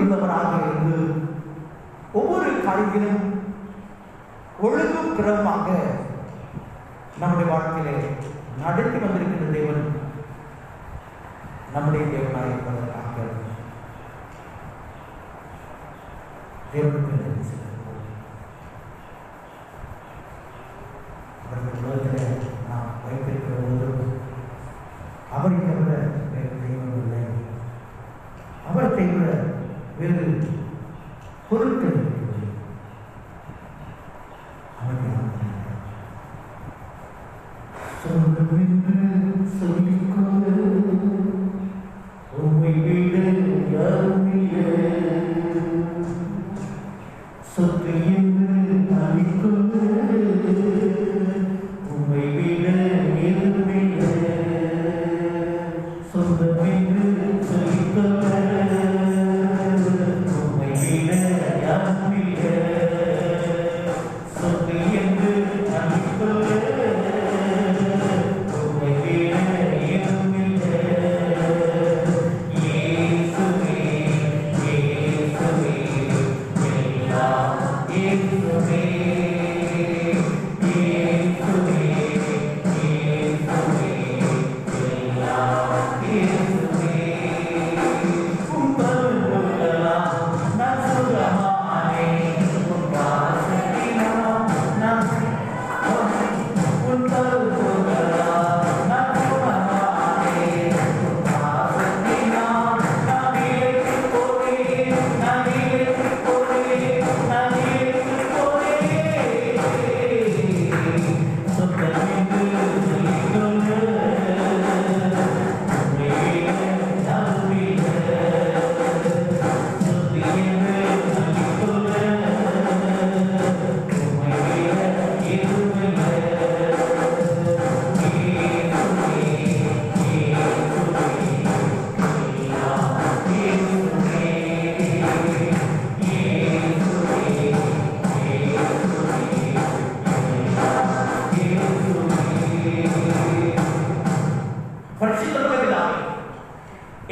உள்ளவராக இருந்து ஒவ்வொரு காரியத்திலும் ஒழுங்கும் கிரமமாக நம்முடைய வாழ்க்கையிலே நடத்தி வந்திருக்கின்ற தேவன் நம்முடைய தேவனாக இருப்பதற்காக தேவனுக்கு நன்றி செலுத்துவோம். அவர்கள் உலகத்தில் நாம் வைத்திருக்கிற போது அவரை தவிர வேறு தெய்வம் இல்லை, அவரை தவிர வேறு பொருட்கள் இருக்கிறது. அவரை சொல்லிக்கொண்டு உண்மை வீடு யாரும் இல்லை, சொத்து என்று அளிக்கொண்டு உண்மை வீடு எதுவும் இல்லை, சொந்தம் என்று சொல்லிக்கொண்டு உண்மை வீடு யாரும் இல்லை, சொத்து என்று அளிக்கொண்டு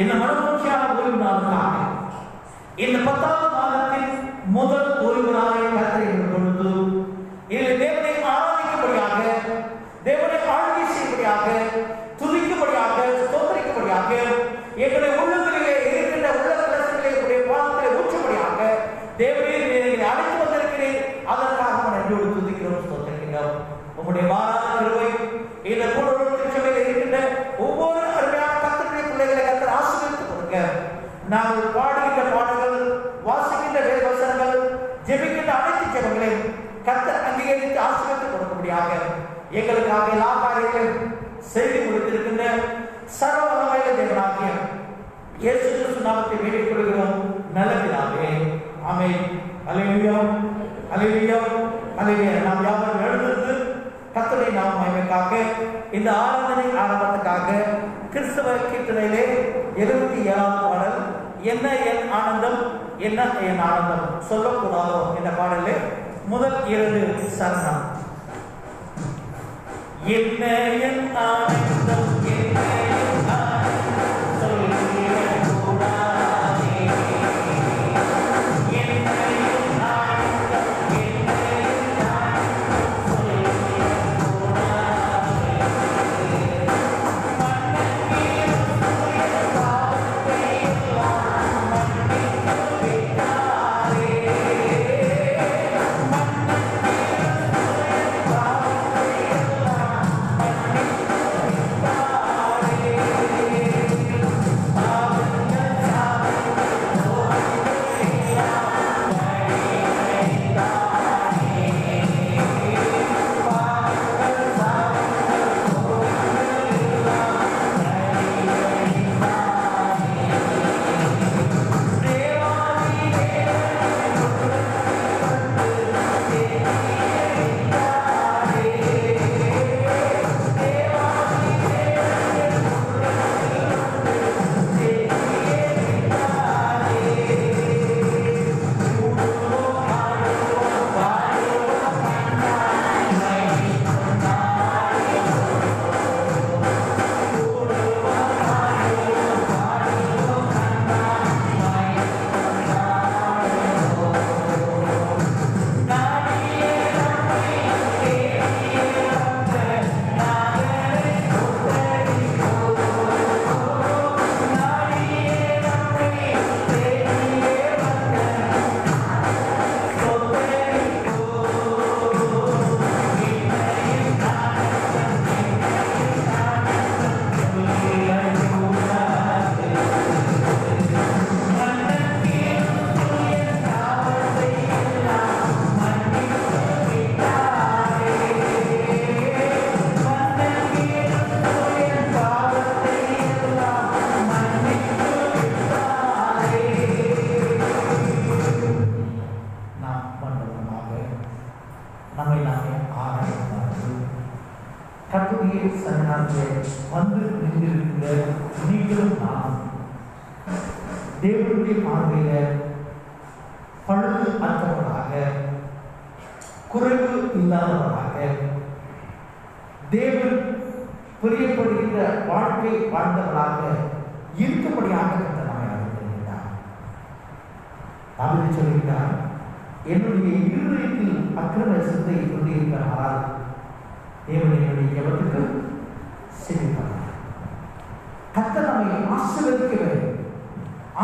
இந்த மனமகிழ்ச்சியான ஓய்வு நாளுக்காக இந்த 10வது மாதத்தின் முதல் ஓய்வு நாளை கர்த்தர் எங்களுக்கு கொடுத்து இதில் தேவனை ஆராதிக்கும்படியாக, தேவனை ஆளுகை செய்யும்படியாக, துதிக்கும்படியாக, ஸ்தோத்திரிக்கும்படியாக, எங்களுடைய உள்ளங்களிலே இருக்கின்ற உள்ளங்களை உடைய பாதத்திலே ஊற்றும்படியாக தேவனே எங்களை அழைத்து வந்திருக்கிறேன். அதற்காக நன்றியோடு துதிக்கிறோம், ஸ்தோத்திரிக்கிறோம். உங்களுடைய மாறாத கிருபை இந்த கூடுதல் திருச்சபையில் இருக்கின்ற ஒவ்வொரு அருமையான கர்த்தருடைய பிள்ளைகளை கர்த்தர் ஆசீர்வதித்து கொடுக்க, நாங்கள் பாடுகின்ற பாடல்கள், வாசிக்கின்ற வேதவசனங்கள், ஜெபிக்கின்ற அனைத்து ஜெபங்களையும் கர்த்தர் அங்கீகரித்து ஆசீர்வதித்து கொடுக்கும்படியாக எங்களுக்காக எல்லா காரியங்களையும் செய்து கொடுத்திருக்கின்ற சர்வ வல்லமையுள்ள தேவனாகிய இயேசு கிறிஸ்து நாமத்தை வேண்டிக் கொள்கிறோம் நல்ல பிதாவே, ஆமென். அல்லேலூயா, அல்லேலூயா, அல்லேலூயா. நாம் யாவரும் எழுந்திருந்து கர்த்தரை நாம் மகிமைக்காக இந்த ஆராதனை ஆரம்பத்துக்காக கிறிஸ்தவ கீர்த்தனையிலே 77வது பாடல் என்ன என் ஆனந்தம் என்ன என் ஆனந்தம் சொல்லக்கூடாதோ என்ற பாடலே முதல் 2 சரணம். என்ன என் ஆனந்தம் என்ன என் ஆனந்தம் சொல்லக்கூடாதே, என்ன என் ஆனந்தம் என்ன என் ஆனந்தம் சொல்லக்கூடாதே, மன்னன் பாவத்தை எல்லாம் மன்னித்து விட்டாரே, மன்னன் பாவத்தை எல்லாம் மன்னித்து விட்டாரே. சன்னதியிலே வந்து நின்றிருக்கிற நீங்களும் நான் தேவனுடைய பார்வையில பழுது அற்றவர்களாக, குறைவு இல்லாதவர்களாக, தேவன் பிரியப்படுகின்ற வாழ்க்கை வாழ்ந்தவர்களாக இருக்கும்படியாக நம்மை அழைத்திருக்கிறார். தாவீது சொல்கிறார், என்னுடைய இருதயத்தில் அக்கிரம சிந்தை கொண்டிருக்கிறார், தேவன் என்னுடைய ஜெபத்துக்கு செவிப்பார். கர்த்தர் நம்மை ஆசீர்வதிக்க வேண்டும்.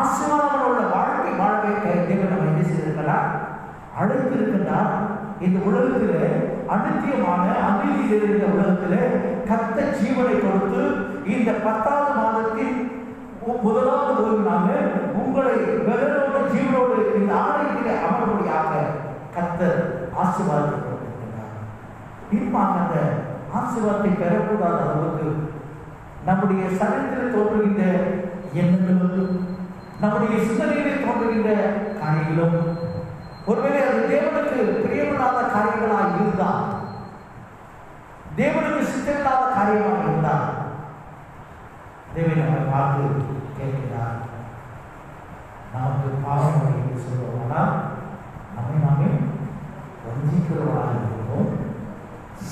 ஆசீர்வாதம் உள்ள வாழ்க்கை வாழவே தேவன் நம்ம என்ன செய்திருக்கிறார், அழைத்திருக்கிறார். இந்த உலகத்திலே அநித்தியமான அநீதியில் இருந்த உலகத்திலே கர்த்தர் ஜீவனை கொடுத்து இந்த 10வது மாதத்தின் 1வது ஓய்வு நாளில் உங்களை வெள்ளோடு ஜீவனோடு இந்த ஆலயத்திலே அமர்வுடையாக கர்த்தர் ஆசீர்வாதத்தை கொடுத்திருக்கிறார். பின்பாக அந்த ஆசீர்வாதத்தை பெறக்கூடாத அளவுக்கு நம்முடைய சரீரத்தில் தோன்றுகின்ற எண்ணங்களும் நம்முடைய சிந்தனையிலே தோன்றுகின்ற காரியங்களும் ஒருவேளை அது தேவனுக்கு பிரியமில்லாத காரியங்களாக இருந்தால், தேவனுக்கு சித்தமில்லாத காரியமாக இருந்தால், தேவன் நம்மை பார்த்து கேட்கிறார், நமக்கு பாவம் என்று சொல்லுவோம்னா நம்மை நாமே வஞ்சிக்கிறவர்களாக இருக்கிறோம்.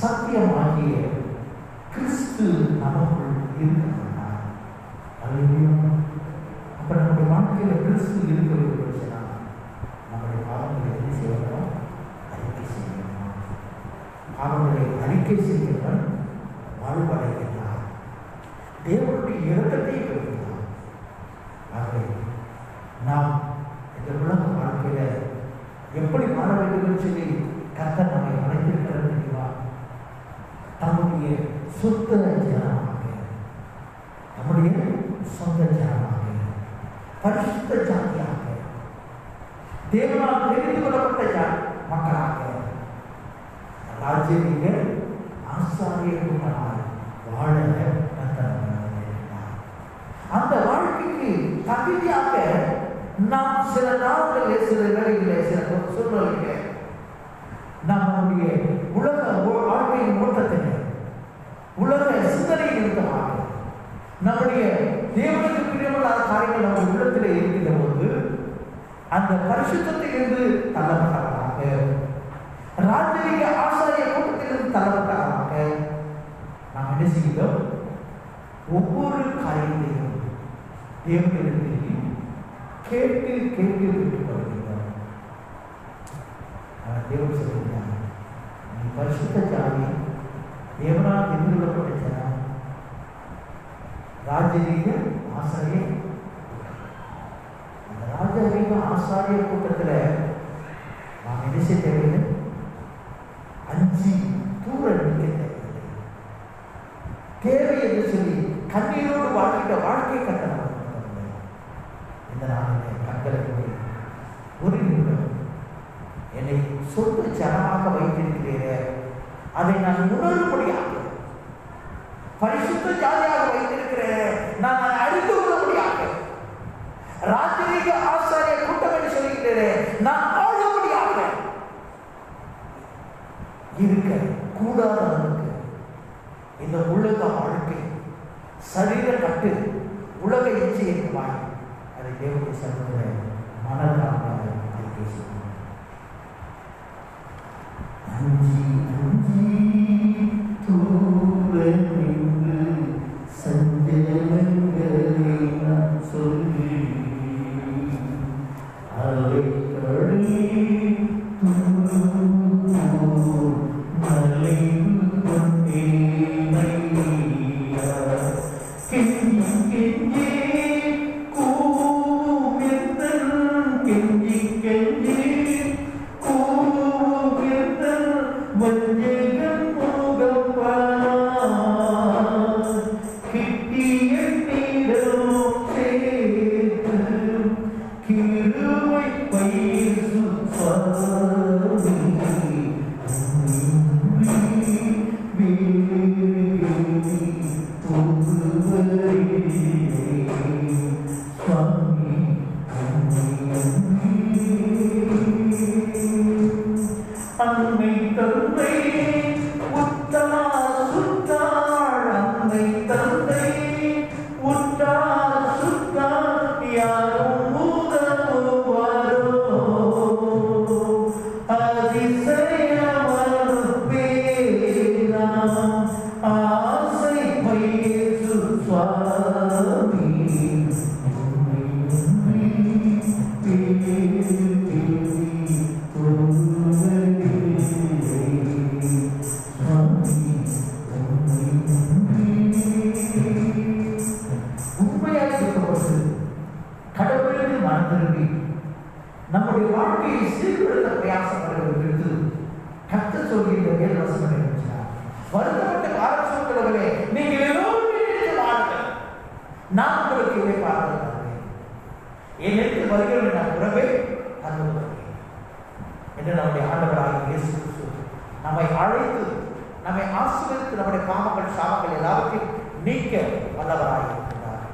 சத்தியமாகிய கிறிஸ்து நமக்குள் இருக்கிறார். அப்ப நம்முடைய வாழ்க்கையில் கிறிஸ்து இருக்கிறது நம்முடைய பாவங்களை என்ன செய்யணும், அறிக்கை செய்யணும். பாவங்களை அறிக்கை செய்கிறவன் வாழ்வடைகிறார், தேவனுடைய இரக்கத்தை பெறுகிறார். ஆகவே நாம் இந்த உலக வாழ்க்கையில எப்படி வாழ வேண்டும் என்று சொல்லி கர்த்தர் நம்மை அழைத்திருக்கிறது தெரியுமா? நம்முடைய சொந்த ஜனமாக, நம்முடைய சொந்த ஜனமாக, பரிசுத்த ஜாதியாக, தேவனால் தெரிந்து கொள்ளப்பட்ட மக்களாக, ராஜ்யமிக ஆசாரிய கூட்டமாக வாழ அந்த வாழ்க்கைக்கு தகுதியாக நாம் சில நாட்களில், சில வேளைகளில், சில சூழ்நிலைகளில் நம்முடைய உலக வாழ்க்கையின் ஓட்டத்தினை, உலக சிந்தனை நிமித்தமாக நம்முடைய தேவனுக்கு பிரியமில்லாத காரியங்கள் நம்ம உள்ளத்திலே இருக்கின்ற போது அந்த பரிசுத்தத்திலிருந்து தள்ளப்பட்டவராக, ராஜரீக ஆசாரிய கூட்டத்திலிருந்து தள்ளப்பட்டவராக நாம் என்ன செய்கிறோம்? ஒவ்வொரு காரியத்தையும் தேவனிடத்தில் கேட்டு கேட்டு விட்டுக் கொள்கிறோம். தேவன் சொல்கிறார், நீ பரிசுத்த ஜாதி, தேவனால் தெரிந்து கொள்ளப்பட்ட ஜனம், ராஜரீக ஆசாரிய, அந்த ராஜரீக ஆசாரிய கூட்டத்தில் நாம் என்ன செய்ய தேவையில்லை, அஞ்சு தூர நிற்க தேவையில்லை. தேவை என்று சொல்லி கண்ணீரோடு வாழ்கின்ற வாழ்க்கை கட்டணம் இந்த நாளிலே கண்களை ஒரு நிமிடம் என்னை சொந்த ஜனமாக வைத்திருக்கிறீரே, அதை நான் உணரும்படியாக, பரிசுத்த ஜாதியாக வைத்திருக்கிறேன், நான் அறிந்து கொள்ளும்படியாக, ராஜரீக ஆசாரிய கூட்டம் என்று சொல்லிக்கிறேன், நான் ஆளும்படியாக இருக்க கூடாத அளவுக்கு இந்த உலக வாழ்க்கை சரீர கட்டு உலக இச்சை என்று வாய் அதை தேவனுடைய சமூக மனதாக அறிக்கை செய்யும். அஞ்சி அஞ்சி தூர நின்று சஞ்சலங்களை நான் சொல்லி அவை கழி மலை கொண்டே கெஞ்சி கெஞ்சி கெஞ்சி கெஞ்சி வஞ்சகன் முகம் கிட்டிய நீரம் சேர்த்து கிருவை பயிர் அன்னை தந்தை உத்தமா சுத்தாள் நம்முடைய வாழ்க்கையை சீர்படுத்த பிரயாசப்படுகிறது. கர்த்தர் சொல்கின்ற வேத வசனம் என்னன்னா, வருத்தப்பட்ட காலம் சொல்கிறவர்களே, நீங்கள் எல்லோரும் நினைத்து வாருங்கள், நான் உங்களுக்கு இளைப்பாறுதல் தருவேன். என்னிடத்தில் வருகிறவர்கள் நான் உறவே தருவேன் என்று நம்முடைய ஆண்டவராகிய இயேசு கிறிஸ்து நம்மை அழைத்து, நம்மை ஆசீர்வதித்து, நம்முடைய பாவங்கள் சாபங்கள் எல்லாவற்றையும் நீக்க வல்லவராக இருக்கிறார்.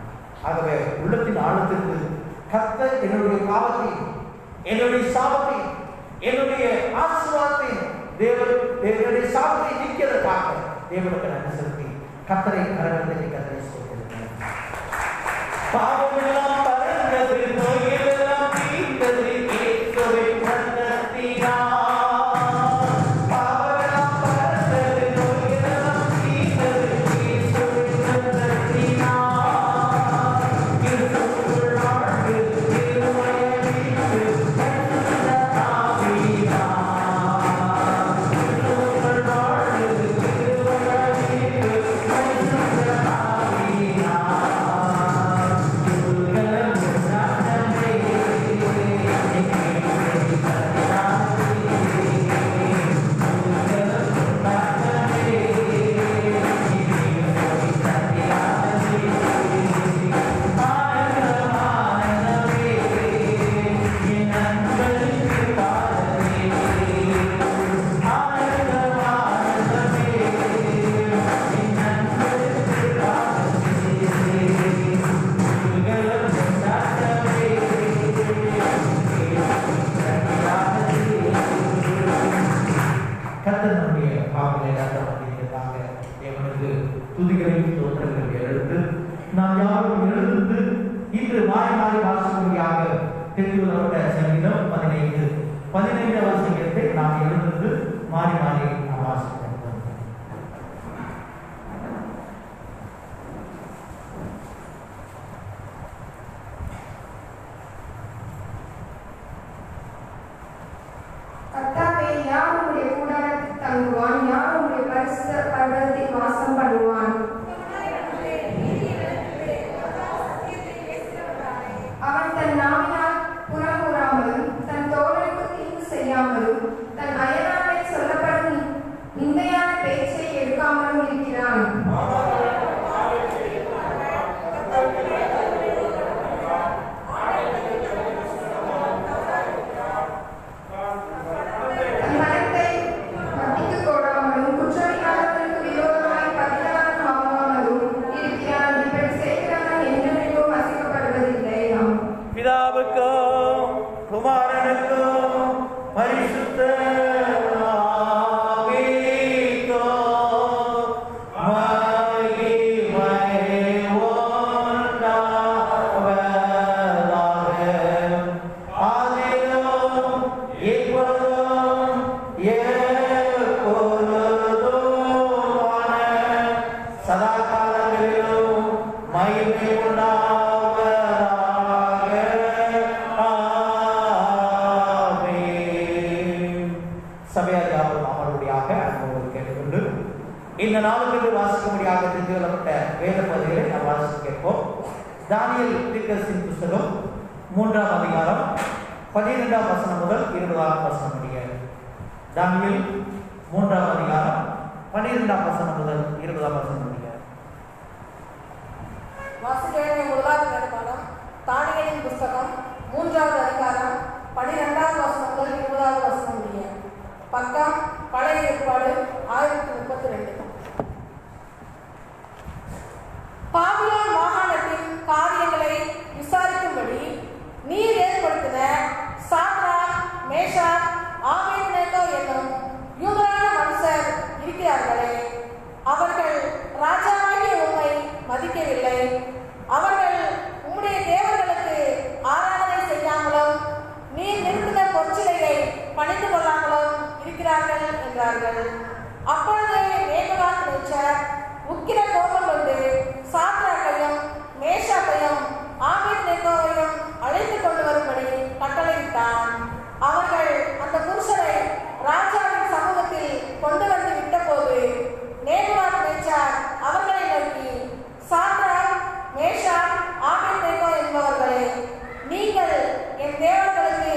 ஆகவே உள்ளத்தின் ஆழத்திற்கு கர்த்தர் என்னுடைய பாவத்தையும், என்னுடைய சாபத்தையும், என்னுடைய ஆசீர்வாதத்தையும், தேவனுடைய சாபத்தை நீக்கிறதற்காக தேவனுக்கு நன்றி செலுத்தி கர்த்தரை கரங்களை கர்த்தரை சொல்கிறேன். பாவமெல்லாம் பறந்தது, நோயெல்லாம் தீர்ந்தது, இயேசுவை கண்டத்தினார். துதிகளையும் தோற்றங்களை எழுந்து நாம் யாரும் எழுந்து இன்று மாறி மாறி வாசிக்கும்படியாக தெரிந்துள்ளவட்ட சங்கீதம் 15 சங்கீதத்தை நாம் எழுந்து மாறி மாறி நாம் வாசிக்கிறோம். கர்த்தாவே, யார் உம்முடைய கூடாரத்தில் தங்குவான்? யார் உம்முடைய பரிசுத்த பர்வதத்தில் வாசம் பண்ணுவான்? அவன் தன் நாவினால் புறங்கூறாமலும், தன் தோழனுக்கு தீங்கு செய்யாமலும், தன் அயலானை சொல்லப்படும் நிந்தையான பேச்சை எடுக்காமலும் இருக்கிறான். பிதாவுக்கும் குமாரனுக்கும் பரிசுத்த சதா காலங்களிலும் மகிமை இந்த நாளுக்கு வாசிக்கும்படியாக தெரிந்து கொள்ளப்பட்ட வேத பகுதிகளை நாம் வாசித்து கேட்போம். தானியேல் தீர்க்கதரிசியின் புத்தகம் 3ஆம் அதிகாரம் 12ஆம் வசனம் முதல் 20ஆம் வசனம் முடிய. தானியேல் 3ஆம் அதிகாரம் 12ஆம் வசனம் முதல் 20ஆம் வசனம் முடிய. வாசிக்க முதலாவது வேதபாடம் தானியேலின் புத்தகம் 3ஆவது அதிகாரம் 12ஆம் வசனம் முதல் 20ஆவது வசனம் முடிய. பக்கம் பழைய ஏற்பாடு 1032. பாபிலோன் மாகாணத்தின் காரியங்களை விசாரிக்கும்படி நீர் ஏற்படுத்தின சாத்ராக், மேஷாக், ஆபேத்நேகோ என்னும் யூதரான மனுஷர் இருக்கிறார்களே, அவர்கள் ராஜாவாகிய உம்மை மதிக்கவில்லை. அவர்கள் உம்முடைய தேவர்களுக்கு ஆராதனை செய்யாமலும் நீர் நிறுத்தின பொற்சிலையை பணிந்து கொள்ளாமலும் இருக்கிறார்கள் என்றார்கள். அப்பொழுது நேபுகாத்நேச்சார் உக்கிர கோபம் கொண்டு சாத்ராக்கையும் மேஷாக்கையும் ஆபேத்நேகோவையும் அழைத்து கொண்டு வரும்படி கட்டளையிட்டான். அவர்கள் அந்த புருஷரை ராஜாவின் சமூகத்தில் கொண்டு வந்து விட்டபோது நேபுகாத்நேச்சார் அவர்களை நோக்கி, சாத்ராக், மேஷாக், ஆபேத்நேகோ என்பவர்களே, நீங்கள் என் தேவர்களுக்கு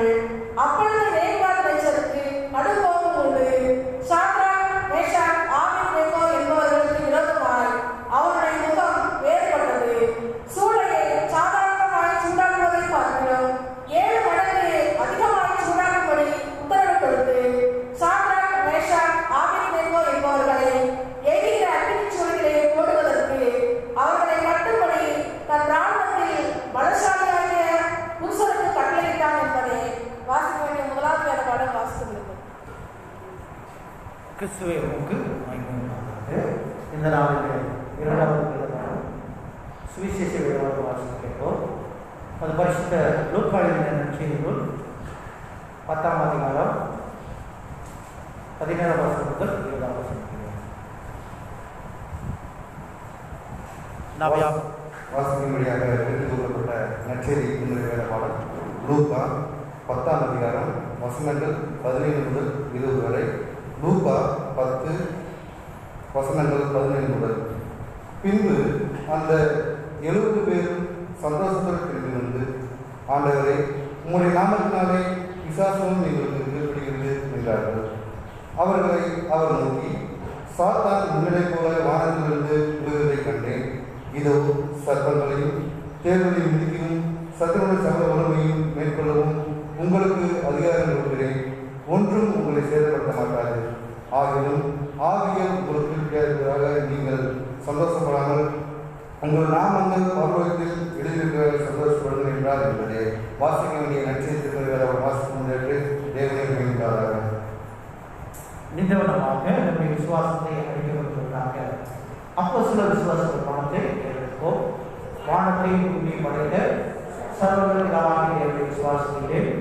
சொன்னார்கள். அப்பொழுது நேபுகாத்நேச்சருக்கு கடுங்கோபம் உண்டு. சாத்ராக், மேஷாக், ஆபேத்நேகோ என்பவர்களுக்கு விரோதமாய் அவருடைய முகம் வேறுபட்டது. சூளையை சாதாரணமாய் சூடாக்குவதை பார்க்கிறோம் 7 மடங்கு அதிகமாய் சூடாக்கும்படி உத்தரவு கொடுத்து சாத்ராக், மேஷாக், ஆபேத்நேகோ என்பவர்களை எரிகிற அக்கினிச் சூளையிலே போடுவதற்கு அவர்களை கட்டும்படி தன் ராணுவத்தில் பலசாலியாகிய புருஷருக்கு கட்டளையிட்டான் என்பதை வாசிக்க வேண்டிய முதலாவது வேத பாடம் வாசித்துள்ளது. கிறிஸ்துவை உமக்கு மகிமையுண்டாவதாக. இந்த நாளில் இரண்டாவது வேதபாடம் சுவிசேஷ வேதபாடம் வாசிக்க கேட்போம். அது பரிசுத்த லூக்கா எழுதின நற்செய்தி நூல் 10ஆம் அதிகாரம் 17ஆம் வசனம் முதல் 20ஆம் வசனம். வாசிக்கும்படியாக எடுத்துக் கொள்ளப்பட்ட நற்செய்தி இன்றைய வேதபாடம் லூக்கா 10ஆம் அதிகாரம் வசனங்கள் 17 முதல் 20 வரை. லூக்கா 10 வசனங்கள் 17 முதல். பின்பு அந்த 70 பேர் சந்தோஷத்துடன் திரும்பி வந்து, ஆண்டவரை, உம்முடைய நாமத்தினாலே பிசாசும் எங்களுக்கு கீழ்ப்படுகிறது என்றார்கள். அவர்களை அவர் நோக்கி, சாத்தான் முன்னிலை போல வானத்திலிருந்து விழுவதை கண்டேன். இதோ சர்ப்பங்களையும் தேர்தலையும் மிதிக்கவும் சத்துருடைய சகல வல்லமையும் மேற்கொள்ளவும் உங்களுக்கு அதிகாரம் கொடுக்கிறேன். ஒன்றும் உங்களை சேதப்படுத்த மாட்டாது. ஆகிலும் ஆவியில் உங்களுக்கு இருக்கிறதாக நீங்கள் சந்தோஷப்படாமல் உங்கள் நாமங்கள் பரலோகத்தில் எழுதியிருக்கிறார்கள் சந்தோஷப்படுங்கள் என்றார் என்பதே. வாசிக்க வேண்டிய நட்சத்திரத்தை அவர் வாசிக்க முடியாது. தேவனை வேண்டாதாக நிந்தவனமாக நம்முடைய விசுவாசத்தை அளிக்கப்பட்டுள்ளதாக அப்போஸ்தலர் விசுவாச பிரமாணத்தை ஏற்போம். வானத்தையும் பூமியையும் படைத்த சர்வவல்லவராகிய தேவனை விசுவாசிக்கிறேன்.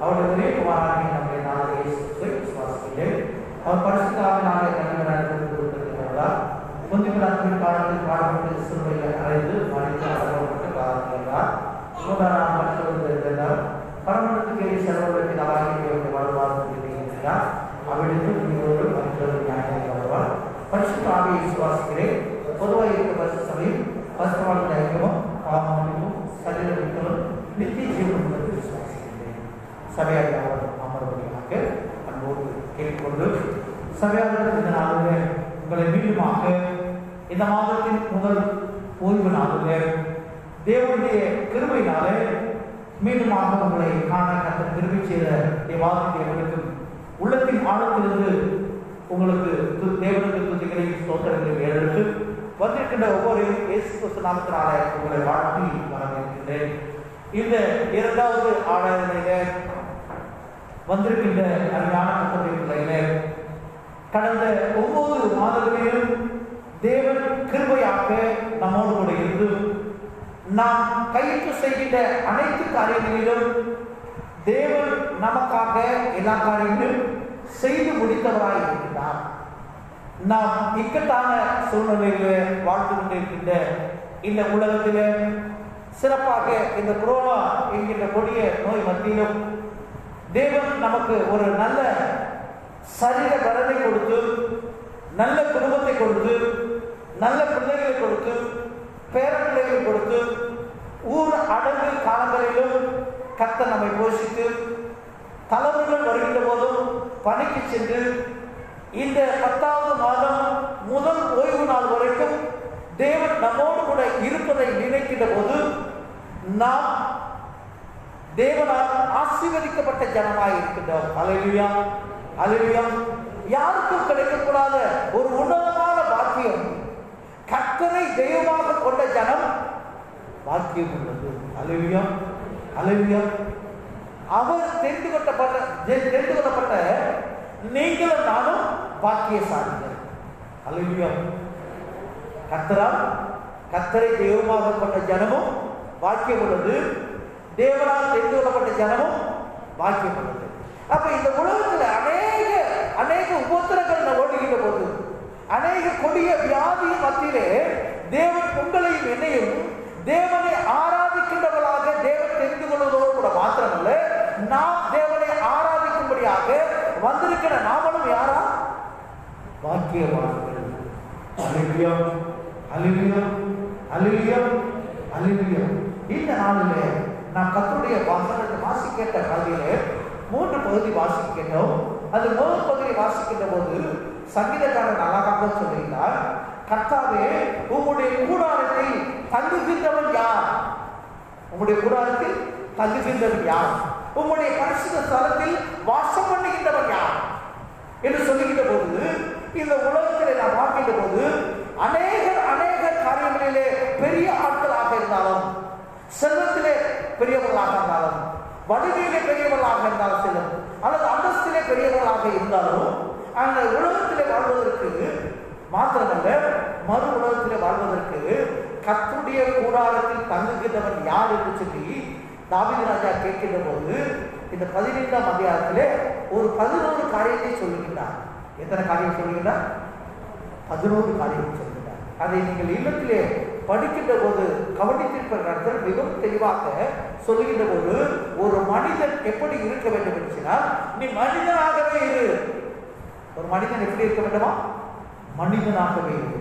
அவருடைய ஒரே குமாரனாகிய நம்முடைய நாதர் இயேசு கிறிஸ்துவை விசுவாசிக்கிறேன். அவர் பரிசுத்த ஆவியினாலே கன்னிமரியாளுக்கு கொடுத்திருக்கிறார். பொந்திய பிலாத்தின் காலத்தில் பாடுபட்டு சிலுவையில் அறைந்து மரித்து அடக்கப்பட்டு காத்திருந்தார். 3ஆம் நாள் மற்றொரு இருந்தார். பரமண்டலத்துக்கு ஏறி சர்வவல்லவராகிய தேவனுடைய வாழ்வாதாரத்தை இருக்கிறார். அவளுக்கு உயிரோடு மற்றொரு ஞானத்தை வருவார். பரிசுத்த ஆவியை விசுவாசிக்கிறேன். பொதுவாக இருக்க பரிசு சபையும் பரிசுத்தமான ஐக்கியமும் பாவமன்னிப்பும் சரீர விடுதலும் நித்திய ஜீவனும் என்று விசுவாசிக்கிறேன். சபையார் யாவரும் அமர்வதாக அன்போடு கேட்டுக்கொண்டு, சபையாளர்கள் இந்த நாளிலே உங்களை மீண்டுமாக இந்த மாதத்தின் முதல் ஓய்வு நாளிலே தேவனுடைய கிருபையினாலே மீண்டுமாக உங்களை காண கர்த்தர் கிருபை செய்த தேவனுக்கும் உள்ளத்தின் ஆழத்திலிருந்து உங்களுக்கு தேவனுக்கு துதிகளையும் ஸ்தோத்திரங்களையும் ஏறெடுத்து வந்திருக்கின்ற ஒவ்வொரு இயேசு கிறிஸ்து நாமத்தினாலே உங்களை வாழ்த்தி வரவேற்கின்றேன். இந்த 2வது ஆராதனையில வந்திருக்கின்ற அருமையான கர்த்தருடைய கடந்த 9 மாதங்களிலும் தேவன் கிருபையாக நம்மோடு கூட இருந்து நாம் கையிட்டு செய்கின்ற அனைத்து காரியங்களிலும் தேவன் நமக்காக எல்லா காரியங்களும் செய்து முடித்தவராய் இருக்கிறார். நாம் இக்கட்டான சூழ்நிலையில் வாழ்ந்து கொண்டிருக்கின்ற இந்த உலகத்தில், சிறப்பாக இந்த கொரோனா என்கின்ற கொடிய நோய் மத்தியிலும் தேவன் நமக்கு ஒரு நல்ல சரீர பலனை கொடுத்து, நல்ல குடும்பத்தை கொடுத்து, நல்ல பிள்ளைகளை கொடுத்து, பேர பிள்ளைகளை கொடுத்து, ஊர் அடங்கு காலங்களிலும் கர்த்தர் நம்மை போஷித்து, தலைவர்கள் வருகின்ற போதும் பணிக்கு சென்று இந்த 10வது மாதம் முதல் ஓய்வு நாள் வரைக்கும் தேவன் நம்மோடு கூட இருப்பதை நினைக்கின்ற போது நாம் தேவனால் ஆசீர்வதிக்கப்பட்ட ஜனமாய் இருக்கின்றோம். அல்லேலூயா, அல்லேலூயா. யாருக்கும் கிடைக்கக்கூடாத ஒரு உன்னதமான பாக்கியம். கர்த்தரை தெய்வமாக கொண்ட ஜனம் பாக்கியம் உள்ளது. அல்லேலூயா, அல்லேலூயா. அவர் தெரிந்து கொள்ளப்பட்ட நீங்களும் நானும் பாக்கியசாலிகள். அல்லேலூயா. கர்த்தரை தெய்வமாக கொண்ட ஜனமும் பாக்கியம் உள்ளது. தேவனால் தெரிந்து கொள்ளப்பட்ட ஜனமும் பாக்கியம் உள்ளது. அப்ப இந்த உலகத்தில் அநேக உபத்திரங்கள் ஓடுகின்ற போது, அநேக கொடிய வியாதியின் மத்தியிலே தேவன் உங்களையும் என்னையும் தேவனை ஆராதிக்கின்றவர்களாக தேவன் தெரிந்து கொள்வதோடு கூட மாத்திரமல்ல, நாம் தேவனை ஆராதிக்கும்படியாக வந்திருக்கிற நாமளும் யாரா? பாக்கியவான்கள். அல்லேலூயா, அல்லேலூயா, அல்லேலூயா, அல்லேலூயா. இந்த நாளிலே நாம் கர்த்தருடைய வசனத்தை வாசிக்கின்ற பகுதியிலே 3 பகுதி வாசிக்கின்றோம். அது முதல் பகுதியை வாசிக்கின்ற போது சங்கீதக்காரன் அழகாக சொல்லுகிறார், கர்த்தாவே உம்முடைய கூடாரத்தில் தங்குகின்றவன் யார்? உம்முடைய கூடாரத்தில் தங்குகின்றவன் யார்? உம்முடைய பரிசுத்த ஸ்தலத்தில் வாசம் பண்ணுகின்றவன் யார் என்று சொல்லுகின்ற போது, இந்த உலகத்திலே நாம் பார்க்கின்ற போது அநேக காரியங்களிலே பெரிய ஆட்களாக இருந்தாலும், செல்வத்திலே பெரியவர்களாக இருந்தாலும், வலிமையிலே பெரியவர்களாக இருந்தாலும், செல்லும் அல்லது அந்தஸ்திலே பெரியவர்களாக இருந்தாலும், அந்த உலகத்திலே வாழ்வதற்கு மாத்திரமல்ல, மறு உலகத்திலே வாழ்வதற்கு கர்த்தருடைய கூடாரத்தில் தங்குகின்றவன் யார் என்று சொல்லி தாவீது ராஜா கேட்கின்ற போது, இந்த 15ஆம் அதிகாரத்திலே ஒரு 11 காரியத்தை சொல்லுகின்றார். எத்தனை காரியம் சொல்லுகின்றார்? 11 காரியத்தை சொல்லுகின்றார். அதை நீங்கள் இல்லத்திலே படிக்கின்ற போது கவனித்திருப்பவர்கள் மிகவும் தெளிவாக சொல்லுகின்ற போது, ஒரு மனிதன் எப்படி இருக்க வேண்டும் என்று சொன்னால், நீ மனிதனாகவே இரு. ஒரு மனிதன் எப்படி இருக்க வேண்டுமா? மனிதனாகவே இரு.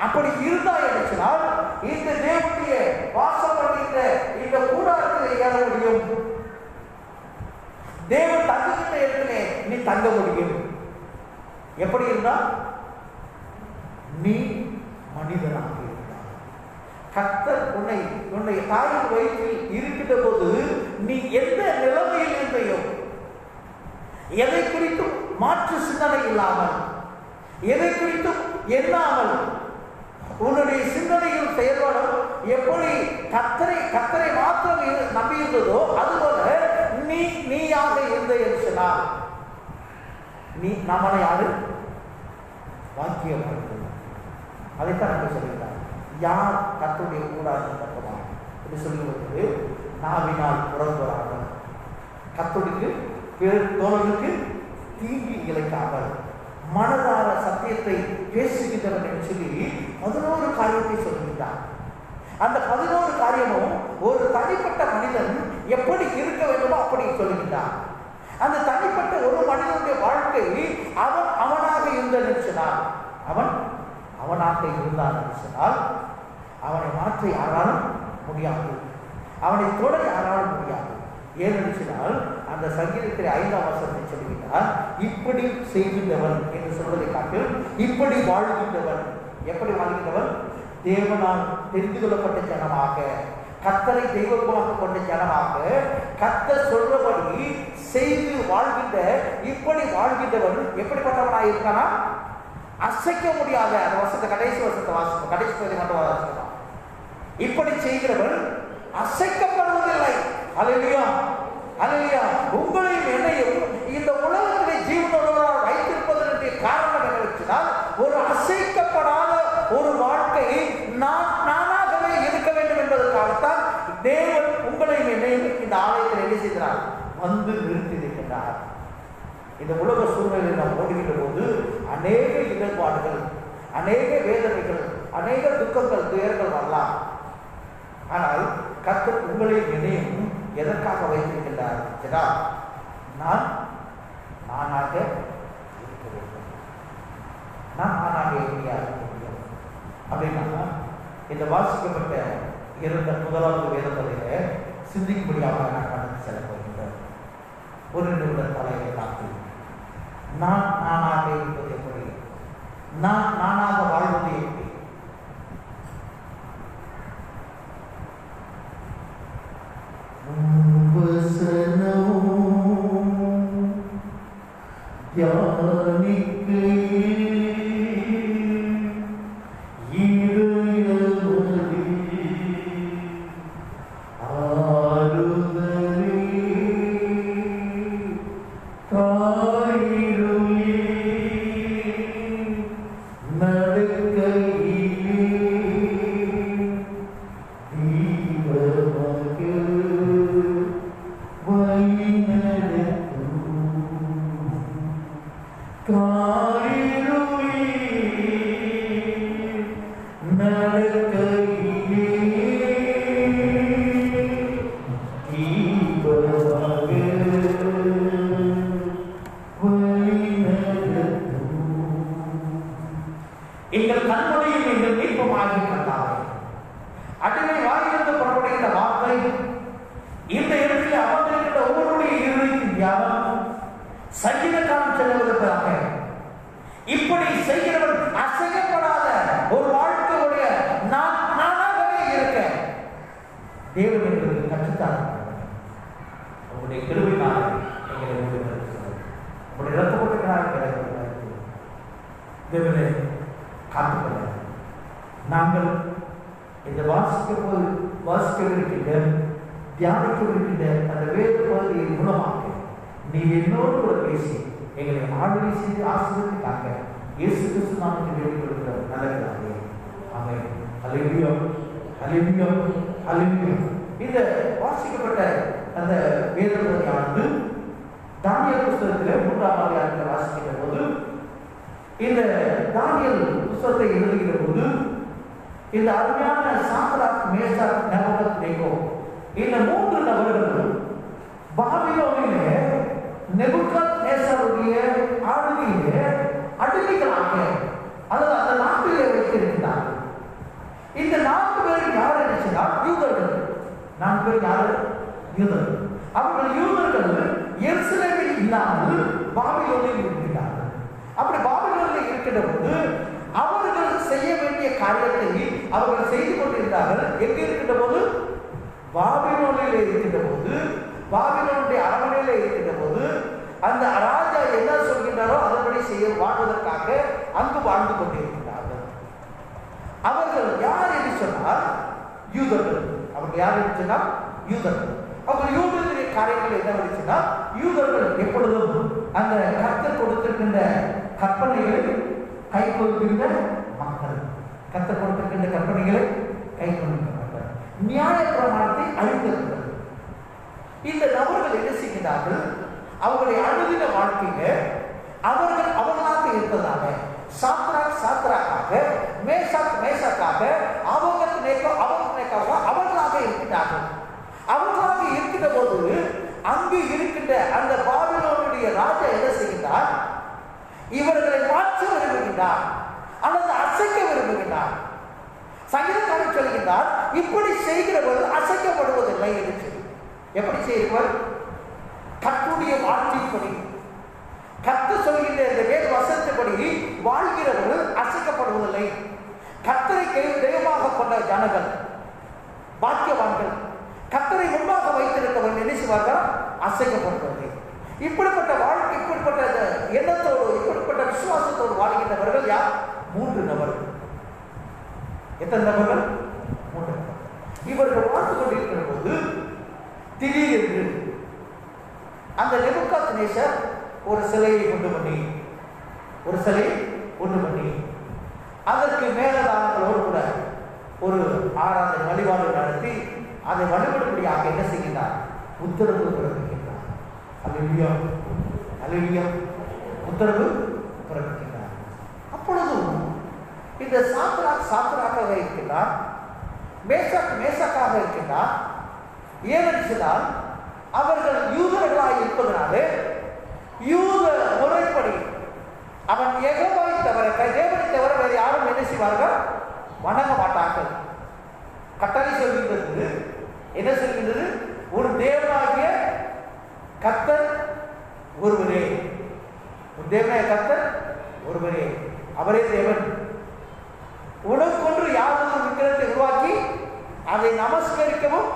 அப்படி இருந்தால் என்று சொன்னால், இந்த தேவனுடைய வாசம் பண்ணுகின்ற இந்த கூடாரத்தில் ஏற முடியும். தேவன் தங்குகின்ற இடத்திலே நீ தங்க முடியும். எப்படி இருந்தால்? நீ மனிதனாக இருந்தால். கர்த்தர் உன்னை தாயின் வயிற்றில் இருக்கின்ற போது நீ எந்த நிலைமையில் இருந்தையோ, எதை குறித்தும் மாற்று சிந்தனை இல்லாமல், எதை குறித்தும் எண்ணாமல், உன்னுடைய சிந்தனையில் செயல்படும் எப்படி கர்த்தரை மாத்திரம் நம்பி இருந்ததோ அதுபோல நீயாக இருந்த என்று சொன்னால், நீ நம்மளை யாரு? வாக்கியம். அதைத்தான் நம்ம சொல்லுகிறார். யார் கர்த்தருடைய கூடாரத்தில் தங்குவார் என்று சொல்லுவது, நாவினால் புறம்புறாமல், கர்த்தருக்கு தோழனுக்கு தீங்கி இழைக்காமல், மனதார சத்தியத்தை பேசுகின்றவன் என்று சொல்லி 11 காரியத்தை சொல்லுகின்றார். அந்த 11 காரியமும் ஒரு தனிப்பட்ட மனிதன் எப்படி இருக்க வேண்டுமோ அப்படி சொல்லுகின்றார். அந்த தனிப்பட்ட ஒரு மனிதனுடைய வாழ்க்கை அவனாக இருந்தான் என்று சொன்னால், அவனாக இருந்தான் என்று சொன்னால், அவனை மாற்ற யாராலும் முடியாது, அவனை தொட யாராலும் முடியாது. ஏனென்று சொன்னால், அந்த சங்கீதத்தில் 5ஆம் வசனத்தை சொல்லுகிறார், இப்படி செய்கின்றவன் என்று சொல்வதை காட்டில் இப்படி வாழ்கின்றவன். எப்படி வாழ்கின்றவன்? தேவனால் தெரிந்து கொள்ளப்பட்ட ஜனமாக, கர்த்தரை தெய்வமாக கொண்ட ஜனமாக, கர்த்தர் சொல்றபடி செய்து வாழ்கின்ற, இப்படி வாழ்கின்றவன் எப்படிப்பட்டவனாக இருக்கானா? அசைக்க முடியாத. அந்த வருஷத்தை கடைசி வாசிக்கும், கடைசி பகுதி மட்டும் வாசிக்கலாம். இப்படி செய்கிறவன் அசைக்கப்படுவதில்லை. அல்லேலூயா, அல்லேலூயா. உங்களையும் என்னையும் இந்த உலகத்திலே ஜீவனுள்ளவராக வைத்திருப்பதற்கு காரணம் என்னவென்றால், ஒரு அசைக்கப்படாத ஒரு வாழ்க்கையை நானாகவே இருக்க வேண்டும் என்பதற்காகத்தான் தேவன் உங்களையும் என்னையும் இந்த ஆலயத்தில் என்ன செய்கிறார்? வந்து நிறுத்தியிருக்கின்றார். இந்த உலக சூழ்நிலையில் நாம் ஓடுகின்ற போது அநேக இடர்பாடுகள், அநேக வேதனைகள், அநேக துக்கங்கள், துயரங்கள் வரலாம். ஆனால் கர்த்தர் உங்களையும் என்னையும் எதற்காக வைத்திருக்கின்றார்? நானாக இருக்க வேண்டும். நானாக எப்படியா இருக்க முடியும் அப்படின்னா, இந்த வாசிக்கப்பட்ட 2வது வேதத்திலே சிந்திக்கும்படியாக நான் கடந்து செல்ல போகின்றேன். ஒரு நிமிடம் தலையை காத்து, நானாக இருப்பது எப்படி? நானாக வாழ்வது எப்படி? எங்கள் கண்மொழியும் எங்கள் மீட்புமாகி கண்டாவே, அடிமை வாயிலிருந்து புறப்படுகின்ற வார்த்தை தியானம் சங்கீதக்காரன் செல்வதற்காக இப்படி செய்கிறவன் அசைக்கப்படாத ஒரு வாழ்க்கையுடைய நானாகவே இருக்க தேவன் எங்களுக்கு கற்றுத்தார். உங்களுடைய கிருபையினால எங்களை உங்களுடைய ரத்தப்பட்டுக்கிறார் தேவனை காத்துக்கொள்ள நாங்கள் இந்த வாசிக்கவிருக்கின்ற தியானிக்கவிருக்கின்ற அந்த வேறு பகுதியின் மூலமாக நீ என்னோடு கூட பேசி எங்களை ஆளுகை செய்து ஆசீர்வதிக்காக இயேசு கிறிஸ்து நாமத்தில் வேண்டிக் கொள்கிறோம். நல்லதாகவே ஆமென். ஹல்லேலூயா ஹல்லேலூயா ஹல்லேலூயா. இந்த வாசிக்கப்பட்ட அந்த வேத பகுதியானது தானியேல் புத்தகத்தில் 3ஆம் அதிகாரத்தில் வாசிக்கின்ற போது இந்த தானியேல் புத்தகத்தை எழுதுகிற போது இந்த அருமையான சாத்ராக் மேஷாக் நேபுகத்நேகோ இந்த 3 நபர்களும் பாபிலோனிலே நெபுகத்நேசருடைய ஆளுகையிலே அடிமைகளாக அல்லது அந்த நாட்டிலே வைத்திருக்கிறார்கள். இந்த 4 பேரும் யார் நினைச்சா யூதர்கள். 4 பேர் யாரு? யூதர்கள். அவர்கள் யூதர்கள் எருசலேமில் இல்லாமல் பாபிலோனில் இருக்கிறார்கள். அப்படி பாபிலோனில் இருக்கிற போது அவர்கள் செய்ய வேண்டிய காரியத்தை அவர்கள் செய்து கொண்டிருந்தார்கள். எங்க இருக்கின்ற போது? பாபிலோனில் இருக்கின்ற போது, பாபிலோனுடைய அரண்மனையில் இருக்கின்ற போது அந்த ராஜா என்ன சொல்கின்றாரோ அதன்படி செய்ய வாழ்வதற்காக அங்கு வாழ்ந்து கொண்டிருக்கிறார்கள். அவர்கள் யார் என்று சொன்னால் யூதர்கள். அவர்கள் யார் என்று சொன்னால் யூதர்கள். அவர்கள் யூதர்களுடைய காரியங்கள் என்ன சொன்னால் யூதர்கள் எப்பொழுதும் அந்த கர்த்தர் கொடுத்திருக்கின்ற கற்பனைகளை கை கொள்கின்ற மக்கள், கர்த்தர் கொடுத்திருக்கின்ற கற்பனைகளை கை கொள்கின்ற மக்கள், நியாய பிரமாணத்தை அழிந்திருக்கிறது. இந்த நபர்கள் என்ன செய்கிறார்கள்? அவர்களுடைய அனுதின வாழ்க்கையில அவர்கள் அவர்களாக இருப்பதாக சாத்ராக்காக மேஷாக்காக அவர்களாக இருக்கிறார்கள். அவர்களாக இருக்கிற போது அங்கு இருக்கின்ற அந்த பாபிலோனுடைய ராஜா என்ன செய்கிறார்? இவர்களை மாற்ற விரும்புகின்றார் அல்லது அசைக்க விரும்புகின்றார். சங்கீதக்காரன் சொல்கின்றார், இப்படி செய்கிறவர் அசைக்கப்படுவதில்லை என்று சொல்லி. எப்படி செய்கிறவர்? கர்த்தருடைய வார்த்தைப்படி, கர்த்தர் சொல்கின்ற இந்த வேத வசனத்தின்படி வாழ்கிறவர்கள் அசைக்கப்படுவதில்லை. கர்த்தரை தெய்வமாக கொண்ட ஜனங்கள் பாக்கியவான்கள். கர்த்தரை முன்பாக வைத்திருக்கிறவர்கள் என்ன செய்வார்கள்? அசைக்கப்படுவதில்லை. இப்படிப்பட்ட வாழ்க்கை, இப்படிப்பட்ட எண்ணத்தோடு, இப்படிப்பட்ட விசுவாசத்தோடு வாழ்கின்றவர்கள் யார்? 3 நபர்கள். எத்தனை நபர்கள்? 3 நபர்கள். இவர்கள் வாழ்ந்து கொண்டிருக்கிற போது திடீரென்று அந்த நெபுகாத்நேசர் ஒரு சிலையை கொண்டு பண்ணி அதற்கு மேலதானங்களோடு கூட ஒரு ஆராதனை வழிபாடு நடத்தி அதை வழிபடும்படியாக என்ன செய்கின்றார்? உத்தரவு பிறப்பிக்கின்றார். அல்லேலூயா அல்லேலூயா. உத்தரவு பிறப்பிக்கின்றார். அப்பொழுதும் இந்த சாத்ராக்காக இருக்கின்றார், மேஷாக்காக இருக்கின்றார். ஏனென்றால் அவர்கள் யூதர்களாக இருப்பதனாலே யூத முறைப்படி அவன் யெகோவாவை தவிர, தேவனை தவிர வேறு யாரும் என்ன செய்வார்கள்? வணங்க மாட்டார்கள். கட்டளை சொல்கின்றது என்ன சொல்கின்றது? ஒரு தேவனாகிய கர்த்தர் ஒருவரே, ஒரு தேவனாகிய கர்த்தர் ஒருவரே, அவரே தேவன். உனக்கொன்று யாரும் விக்கிரகத்தை உருவாக்கி அதை நமஸ்கரிக்கவும்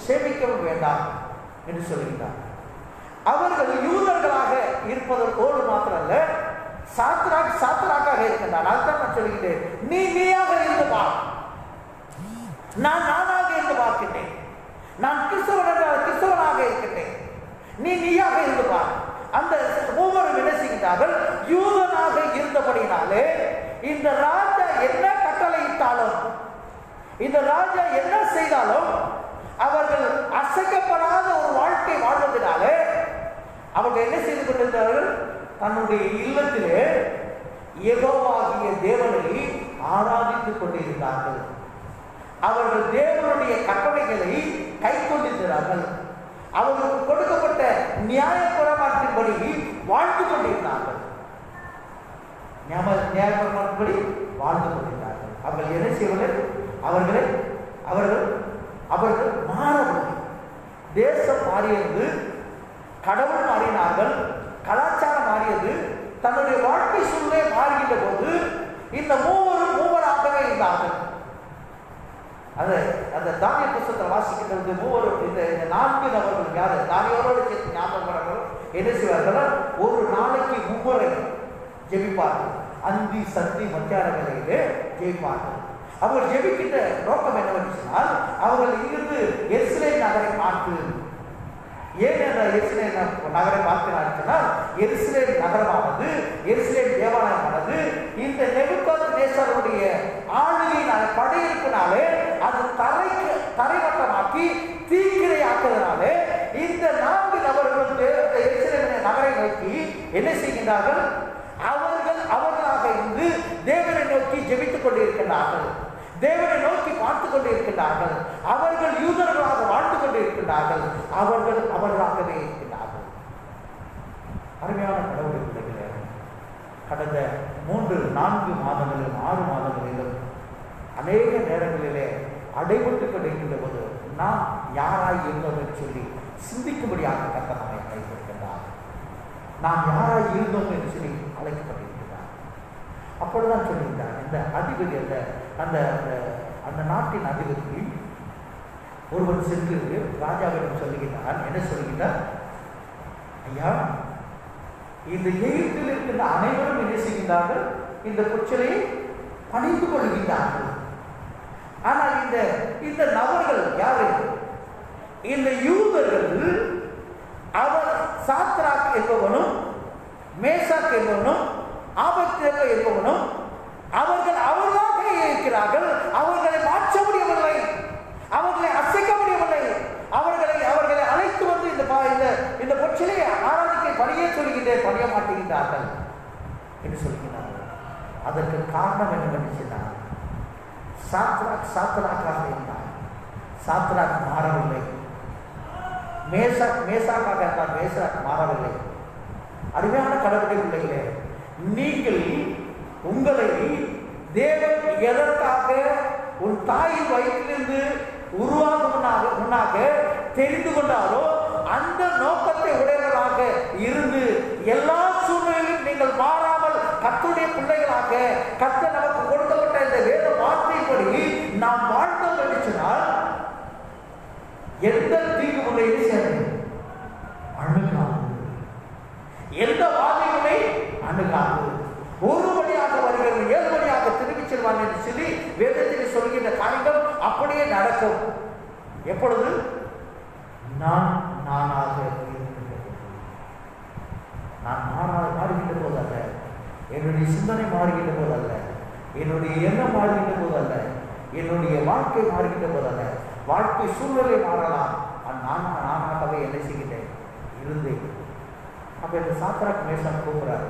சேமிக்கவும் வேண்டாம் என்று சொல்கிறார். அவர்கள் யூதர்களாக இருப்பதற்கோடு மாத்திரமல்ல, சாத்ராக்காக இருக்கின்றார். அதுதான் நான் சொல்கிறேன், நீயாக இருந்து பார், நான் நானாக இருந்து பார்க்கின்றேன், நான் கிறிஸ்தவனாக இருக்கின்றேன், நீயாக இருந்து பார். அந்த ஒவ்வொரு என்ன செய்கிறார்கள்? யூதனாக இருந்தபடினாலே இந்த ராஜா என்ன கட்டளையிட்டாலும், இந்த ராஜா என்ன செய்தாலும் அவர்கள் அசைக்கப்படாத ஒரு வாழ்க்கை வாழ்வதனாலே அவர்கள் என்ன செய்து கொண்டிருந்தார்கள்? தன்னுடைய இல்லத்திலே யெகோவாகிய தேவனை ஆராதித்துக் கொண்டிருந்தார்கள். அவர்கள் தேவனுடைய கட்டளைகளை கை கொண்டிருந்தார்கள். அவர்களுக்கு கொடுக்கப்பட்ட நியாய பிரமாணத்தின்படி வாழ்ந்து கொண்டிருந்தார்கள். நியாய பிரமாணத்தின்படி வாழ்ந்து கொண்டிருந்தார்கள். அவர்கள் என்ன செய்வார்கள்? அவர்கள் மாறவில்லை. தேசம் மாறியது, கடவுள் மாறினார்கள், கலாச்சாரம் மாறியது, தன்னுடைய வாழ்க்கை சூழ்நிலை மாறுகின்ற போது இந்த மூவராகவே இருந்தார்கள். அந்த தானியேல் புத்தகத்தில் வாசிக்கின்றது மூவரும் இந்த 4 நபர்கள் யாரு? தானியேலோடு சேர்த்து ஞாபகம் என்ன செய்வார்கள்? ஒரு நாளைக்கு 3 முறை ஜெபிப்பார்கள். அந்தி சந்தி மத்தியான வேளையிலே ஜெபிப்பார்கள். அவர்கள் ஜெபிக்கின்ற நோக்கம் என்னவென்று சொன்னால், அவர்கள் இங்கிருந்து எருசலேம் நகரை பார்த்து, ஏன் என்ற எருசலேம் நகரை பார்க்கிறார் சொன்னால், எருசலேம் நகரமானது, எருசலேம் தேவாலயமானது இந்த நேபுகாத்நேசருடைய ஆளுகையினால, படையெடுப்பினாலே அது தரைமட்டமாக்கி தீக்கிரையாக்குவதனாலே இந்த 4 நபர்களும் எருசலேம் நகரை நோக்கி என்ன செய்கின்றார்கள்? அவர்களாக இருந்து தேவனை நோக்கி ஜெபித்துக் கொண்டிருக்கிறார்கள், தேவனை நோக்கி பார்த்து கொண்டிருக்கிறார்கள். அவர்கள் யூதர்களாக வாழ்ந்து கொண்டிருக்கிறார்கள், அவர்களாகவே இருக்கிறார்கள். அருமையான கடவுளுடைய பிள்ளைகளே, கடந்த 3-4 மாதங்களிலும் 6 மாதங்களிலும் அநேக நேரங்களிலே அடைபட்டுக் கொண்டிருக்கின்ற போது நாம் யாராய் இருந்தோம் என்று சொல்லி சிந்திக்கும்படியாக கர்த்தர் நம்மை அழைத்திருக்கிறார். நாம் யாராய் இருந்தோம் என்று சொல்லி அழைக்கப்பட்டிருக்கிறார். அப்பொழுதுதான் சொல்லியிருந்தார், இந்த அதிபதி அந்த நாட்டின் அதிபதி ஒருவன் சென்று ராஜாவிடம் சொல்லுகிறான். என்ன சொல்லுகிறார்? ஐயா, இந்த எகிப்தில் இருக்கின்ற அனைவரும் என்ன செய்கின்றார்கள்? இந்த பொச்சலையை பணிந்து கொள்கின்றார்கள். ஆனால் இந்த நபர்கள் யாரு? இந்த யூதர்கள், அவர் சாத்ராக் என்பவனும் மேசாக் என்பவனும் ஆபத்நேகோ என்பவனும் அவர்களாக இருக்கிறார்கள். அவர்களை மாற்ற முடியவில்லை, அவர்களை அசைக்க முடியவில்லை. அவர்களை அழைத்து வந்து இந்த பொச்சிலை ஆராதிக்க பணியே சொல்கின்றேன், பணிய மாட்டுகின்றார்கள் என்று சொல்கிறார்கள். அதற்கு காரணம் என்னவென்று சொன்னார், சாத்ராக்காக இருந்தார். சாத்ராக் மாறவில்லை. மேசாக்காக இருந்தார், மேசாக் மாறவில்லை. அருமையான கடவுளுடைய பிள்ளைகளே, நீங்கள் உங்களை தேவன் எதற்காக உன் தாயின் வயிற்றிலிருந்து உருவாகும் முன்னாக தெரிந்து கொண்டாரோ அந்த நோக்கத்தை உடையவர்களாக இருந்து எல்லா சூழ்நிலையிலும் நீங்கள் மாறாமல் கர்த்தருடைய பிள்ளைகளாக கர்த்தர் நமக்கு கொடுக்கப்பட்ட இந்த வேத வார்த்தைப்படி நாம் வாழ்ந்தோம் என்று சொன்னால் எந்த தீங்கு முறையை சேர்ந்து அணுகாது, எந்த வாதைகளை அணுகாது. ஒரு வழியாக வருகிறது, 7 வழியாக திரும்பி செல்வான் என்று சொல்லி வேதத்தில் சொல்கின்ற காரியங்கள் அப்படியே நடக்கும். எப்பொழுது? நானாக மாறுகின்ற போது அல்ல, என்னுடைய சிந்தனை மாறுகின்ற போது அல்ல, என்னுடைய எண்ணம் மாறுகின்ற போது அல்ல, என்னுடைய வாழ்க்கை மாறுகின்ற போது அல்ல. வாழ்க்கை சூழ்நிலை மாறலாம், நானாகவே என்ன செய்கின்றேன் இருந்தேன். அப்ப இந்த சாத்ராக் மேசாக் கூப்பிடுறாரு,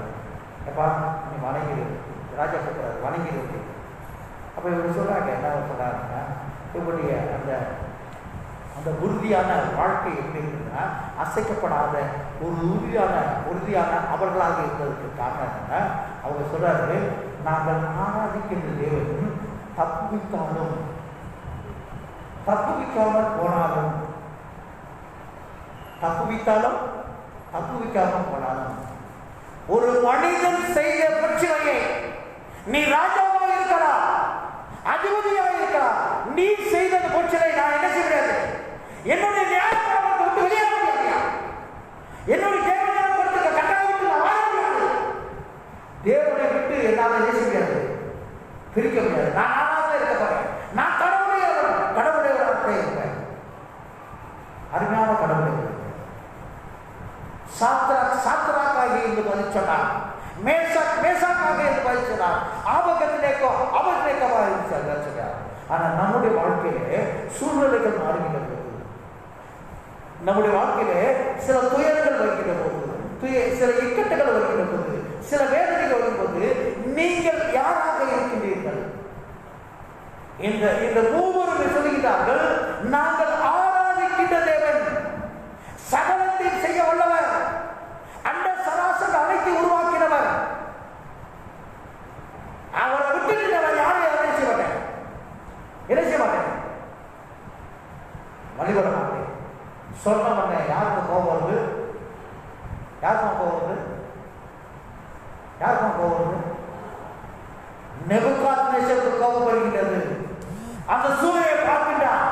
எப்பா நீ வணங்கிடு, ராஜா கூப்பிடுறாரு வணங்கிடு. அப்ப இவங்க சொல்றாங்க, என்ன சொல்றாங்க, இவருடைய அந்த உறுதியான வாழ்க்கை எப்படி இருக்குன்னா, அசைக்கப்படாத ஒரு உறுதியான அவர்களாக இருந்ததுக்கு காரணம் என்னன்னா, அவங்க சொல்றாரு, நாங்கள் ஆராதிக்கின்ற தேவன் தப்புவிக்காமல் போனாலும் ஒரு மனிதன் செய்த பிரச்சனையை நீ ராஜாவாக இருக்கலாம், அதிபதியாக இருக்கலாம், நீ செய்த பிரச்சனை நான் என்ன செய்ய முடியாது, என்னுடைய நியாயத்தை விட்டு வெளியேற முடியாது, என்னுடைய தேவனுக்கு கட்டாயத்தில் வாழ முடியாது, தேவனை விட்டு என்னால் என்ன செய்ய முடியாது, பிரிக்க முடியாது. நான் நானாக இருக்க போறேன், நான் கடவுளையவராக இருப்பேன். அருமையான கடவுளை சாத்ராக்காக என்று பதில் சொன்னார், மேசாக்காக என்று பதில் சொன்னார், ஆபத்நேகோவாக என்று சொன்னார். ஆனால் நம்முடைய வாழ்க்கையிலே சூழ்நிலைகள் மாறுகின்ற போது, நம்முடைய வாழ்க்கையிலே சில துயரங்கள் வருகின்ற போது, சில இக்கட்டுகள் வருகின்ற போது, சில வேதனைகள் வரும்போது நீங்கள் யாராக இருக்கின்றீர்கள்? இந்த மூவரும் சொல்லுகிறார்கள், நாங்கள் ஆராதிக்கின்ற தேவன் சகலத்தையும் செய்ய வல்லவர், அந்த சராசரி அனைத்து உருவாக்கினவர், அவரை விட்டு யாரும் என்ன செய்ய மாட்டேன், என்ன செய்ய மாட்டேன், வழிபட மாட்டேன். சொன்ன யாருக்கு கோபம் வருது? யாருக்கும் கோவம் வருது? யாருக்கும் கோவம் வருது? நெபுகாத்நேசருக்கு கோபம் வருகின்றது. அந்த சூழ்நிலையை பார்க்கின்றான்.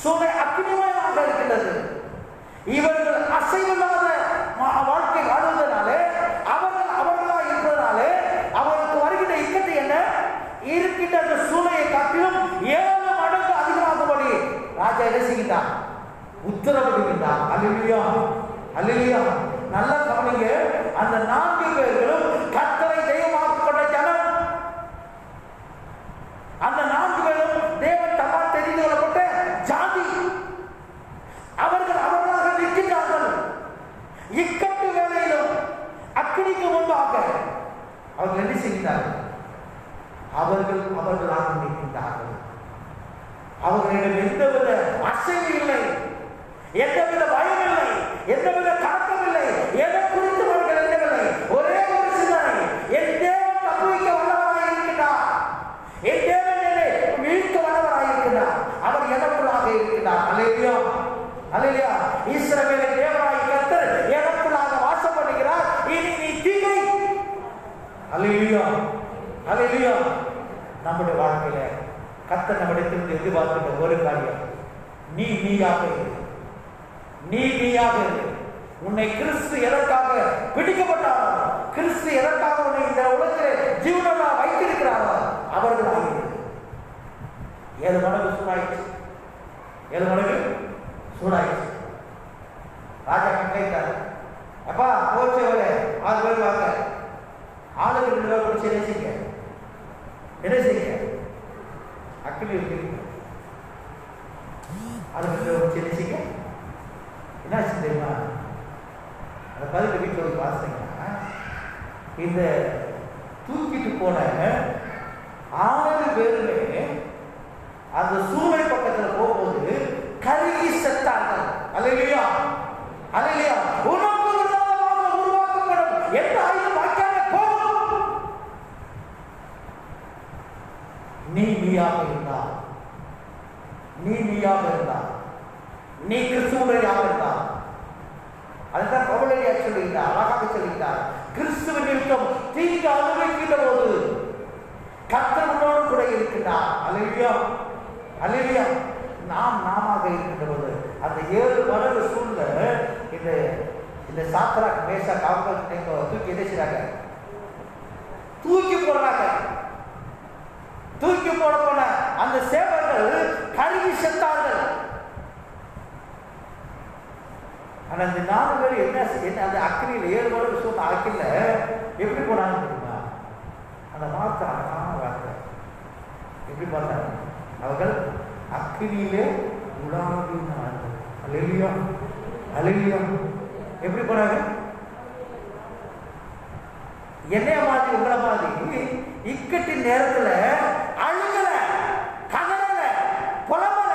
சூழ்நிலை அக்னிமயமாக இருக்கின்றது. இவர்கள் அசைவில்லாத வாழ்க்கை வாழ்வதனாலே, அவர்களாக இருப்பதனாலே அவருக்கு வருகின்ற இக்கட்டு என்ன? இருக்கின்ற அந்த சூழ்நிலையை காட்டிலும் 7 மடங்கு அதிகமாகும்படி ராஜா என்ன செய்கின்றான்? உத்தரவிடுகின்றான். அல்லேலூயா, அல்லேலூயா. நல்ல கவனிங்க. அந்த 4 பேர்களும் கர்த்தரை தெய்வமாக கொண்ட ஜனம். அந்த 4 பேரும் தேவன் தம்மால் தெரிந்து கொள்ளப்பட்ட ஜாதி. அவர்களாக நிற்கின்றார்கள். இக்கட்டு வேளையிலும் அக்கினிக்கு முன்பாக அவர்கள் என்ன செய்கிறார்கள்? அவர்களாக நிற்கின்றார்கள். அவர்களிடம் எந்தவித அசைவு இல்லை, எந்தவித பயம் இல்லை, எந்தவித கலக்கம் இல்லை. எதை குறித்து அவர்கள் எண்ணவில்லை. ஒரே ஒரு சிந்தனை, என் தேவன் தப்புவிக்க வல்லவராக இருக்கின்றார், என் தேவன் என்னை மீட்க வல்லவராக இருக்கின்றார். அவர் எனக்குள்ளாக இருக்கின்றார். அல்லேலூயா, அல்லேலூயா. இஸ்ரவேலின் தேவனாகிய கர்த்தர் எனக்குள்ளாக வாசம் பண்ணுகிறார். இனி நீ தீமை. அல்லேலூயா, அல்லேலூயா. நம்முடைய வாழ்க்கையில கர்த்தர் நம்மிடத்திலிருந்து எதிர்பார்க்கின்ற ஒரு காரியம், நீயாக இரு. நீயாக இரு. உன்னை கிறிஸ்து எதற்காக பிடிக்கப்பட்டாரோ, கிறிஸ்து எதற்காக உன்னை இந்த உலகத்தில் ஜீவனாக வைத்திருக்கிறாரோ அவர்களாக இரு. 7 மடங்கு சூடாயிடுச்சு. 7 மடங்கு சூடாயிடுச்சு. ராஜா கட்டாயிட்டாரு. அப்பா போச்சவரே 6 பேர் வாங்க, ஆளுக்கு 2 பேர் பிடிச்சி என்ன செய்ய அக்கினி இருக்கு. ஆளுக்கு என்ன செய்ய என்ன தெரியுமா? அந்த பதில் வீட்டில் போய் வாசிங்கன்னா, இந்த தூக்கிட்டு போன 6 பேருமே அந்த சூளை பக்கத்தில் போகும்போது கருகி செத்தார்கள். அல்லேலூயா, அல்லேலூயா. உனக்கு விரோதமாக உருவாக்கப்படும் எந்த ஆயுதம் வாய்க்காம போகும். நீயாக இருந்தா, நீயாக இருந்தா, நீ கிறிஸ்துவனாக இருந்தா, அதுதான் பவுலடியா சொல்லுகிறார், அழகாக சொல்லுகிறார். கிறிஸ்துவின் நிமித்தம் தீங்கு அனுபவிக்கின்ற போது கர்த்தர் உன்னோடு கூட இருக்கின்றார். அல்லேலூயா, அல்லேலூயா. நாமாக இருக்கின்ற போது அந்த 7 மடங்கு சூழ்நிலை இந்த சாத்ராக் மேஷாக் ஆபேத்நேகோ தூக்கி என்ன செய்றாங்க? தூக்கி போடுறாங்க. தூக்கி போட போன அந்த சேவர்கள் கருகி செத்தார்கள். ஆனா இந்த 4 பேர் என்ன அந்த அக்கினியில் 7 மடங்கு சூழ்நிலை அக்கில எப்படி போனாங்க தெரியுமா? அந்த வார்த்தை அழகான வார்த்தை. எப்படி பார்த்தாங்க? அவர்கள் அக்கினியிலே உலாவினார்கள். அல்லேலூயா, அல்லேலூயா. எப்படி போனாங்க? என்னைய மாதிரி உங்களை மாதிரி இக்கட்டின் நேரத்துல அழுகல, கதறல, புலம்பல.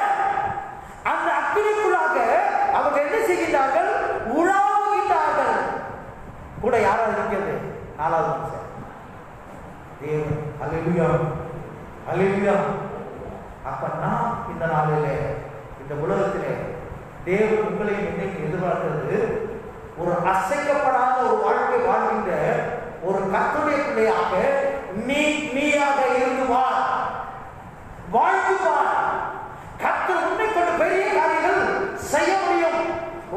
அந்த அக்கினிக்குள்ளாக அவர்கள் என்ன செய்கின்றார்கள்? உலாவுகின்றார்கள். கூட யாராவது இருக்கிறது? 4வது மனுஷன் தேவன். அல்லேலூயா, அல்லேலூயா. அப்ப நான் இந்த நாளிலே இந்த உலகத்திலே தேவன் உங்களை என்னைக்கு எதிர்பார்க்கிறது ஒரு அசைக்கப்படாத ஒரு வாழ்க்கை வாழ்கின்ற ஒரு கர்த்தருடைய பிள்ளையாக நீயாக இருந்து வாழ்ந்து கர்த்தர் உன்னை கொண்டு பெரிய காரியங்கள் செய்ய முடியும்.